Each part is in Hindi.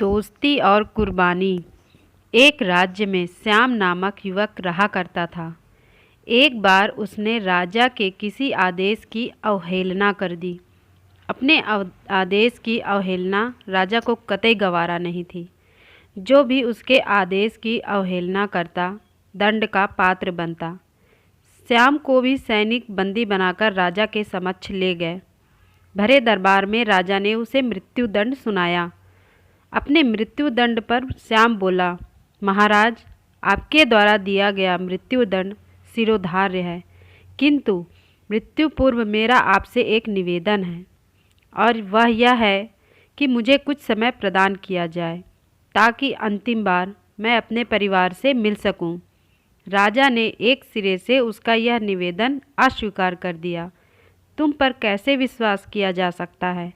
दोस्ती और कुर्बानी। एक राज्य में श्याम नामक युवक रहा करता था। एक बार उसने राजा के किसी आदेश की अवहेलना कर दी। अपने आदेश की अवहेलना राजा को कतई गवारा नहीं थी। जो भी उसके आदेश की अवहेलना करता दंड का पात्र बनता। श्याम को भी सैनिक बंदी बनाकर राजा के समक्ष ले गए। भरे दरबार में राजा ने उसे मृत्युदंड सुनाया। अपने मृत्युदंड पर श्याम बोला, महाराज, आपके द्वारा दिया गया मृत्युदंड शिरोधार्य है, किंतु मृत्यु पूर्व मेरा आपसे एक निवेदन है, और वह यह है कि मुझे कुछ समय प्रदान किया जाए ताकि अंतिम बार मैं अपने परिवार से मिल सकूं। राजा ने एक सिरे से उसका यह निवेदन अस्वीकार कर दिया। तुम पर कैसे विश्वास किया जा सकता है?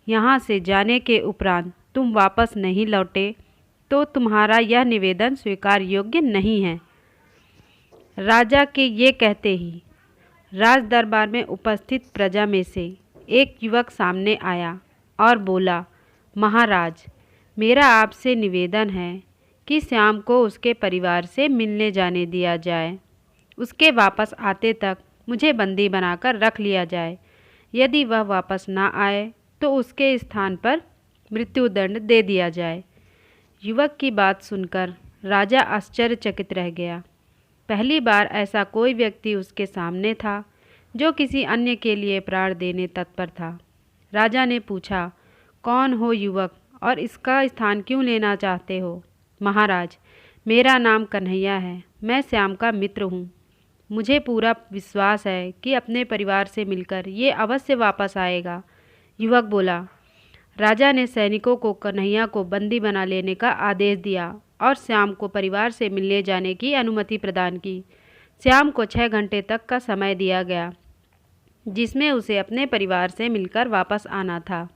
यहाँ से जाने के उपरांत तुम वापस नहीं लौटे तो तुम्हारा यह निवेदन स्वीकार योग्य नहीं है। राजा के ये कहते ही राज दरबार में उपस्थित प्रजा में से एक युवक सामने आया और बोला, महाराज, मेरा आपसे निवेदन है कि श्याम को उसके परिवार से मिलने जाने दिया जाए। उसके वापस आते तक मुझे बंदी बनाकर रख लिया जाए। यदि वह वापस ना आए तो उसके स्थान पर मृत्युदंड दे दिया जाए। युवक की बात सुनकर राजा आश्चर्यचकित रह गया। पहली बार ऐसा कोई व्यक्ति उसके सामने था जो किसी अन्य के लिए प्राण देने तत्पर था। राजा ने पूछा, कौन हो युवक और इसका स्थान क्यों लेना चाहते हो? महाराज, मेरा नाम कन्हैया है। मैं श्याम का मित्र हूँ। मुझे पूरा विश्वास है कि अपने परिवार से मिलकर ये अवश्य वापस आएगा। युवक बोला। राजा ने सैनिकों को कन्हैया को बंदी बना लेने का आदेश दिया और श्याम को परिवार से मिलने जाने की अनुमति प्रदान की। श्याम को 6 घंटे तक का समय दिया गया, जिसमें उसे अपने परिवार से मिलकर वापस आना था।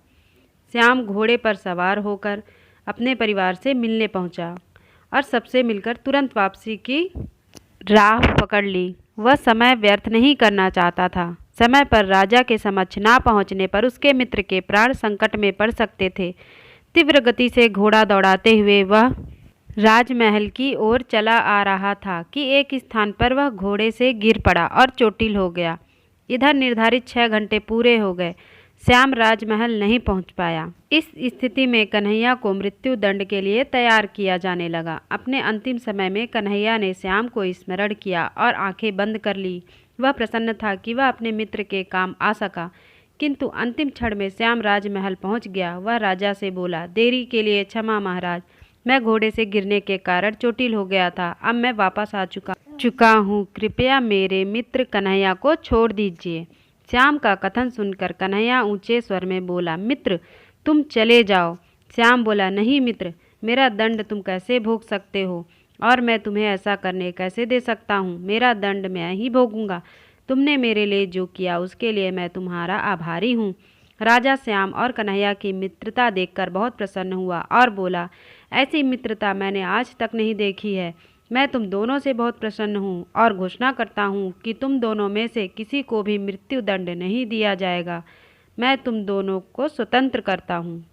श्याम घोड़े पर सवार होकर अपने परिवार से मिलने पहुंचा और सबसे मिलकर तुरंत वापसी की राह पकड़ ली। वह समय व्यर्थ नहीं करना चाहता था। समय पर राजा के समक्ष ना पहुंचने पर उसके मित्र के प्राण संकट में पड़ सकते थे। तीव्र गति से घोड़ा दौड़ाते हुए वह राजमहल की ओर चला आ रहा था कि एक स्थान पर वह घोड़े से गिर पड़ा और चोटिल हो गया। इधर निर्धारित 6 घंटे पूरे हो गए। श्याम राजमहल नहीं पहुंच पाया। इस स्थिति में कन्हैया को मृत्यु दंड के लिए तैयार किया जाने लगा। अपने अंतिम समय में कन्हैया ने श्याम को स्मरण किया और आंखें बंद कर ली। वह प्रसन्न था कि वह अपने मित्र के काम आ सका, किंतु अंतिम क्षण में श्याम राजमहल पहुंच गया। वह राजा से बोला, देरी के लिए क्षमा महाराज, मैं घोड़े से गिरने के कारण चोटिल हो गया था। अब मैं वापस आ चुका हूँ। कृपया मेरे मित्र कन्हैया को छोड़ दीजिए। श्याम का कथन सुनकर कन्हैया ऊंचे स्वर में बोला, मित्र, तुम चले जाओ। श्याम बोला, नहीं मित्र, मेरा दंड तुम कैसे भोग सकते हो और मैं तुम्हें ऐसा करने कैसे दे सकता हूँ? मेरा दंड मैं ही भोगूंगा। तुमने मेरे लिए जो किया उसके लिए मैं तुम्हारा आभारी हूँ। राजा श्याम और कन्हैया की मित्रता देखकर बहुत प्रसन्न हुआ और बोला, ऐसी मित्रता मैंने आज तक नहीं देखी है। मैं तुम दोनों से बहुत प्रसन्न हूँ और घोषणा करता हूँ कि तुम दोनों में से किसी को भी मृत्यु दंड नहीं दिया जाएगा। मैं तुम दोनों को स्वतंत्र करता हूँ।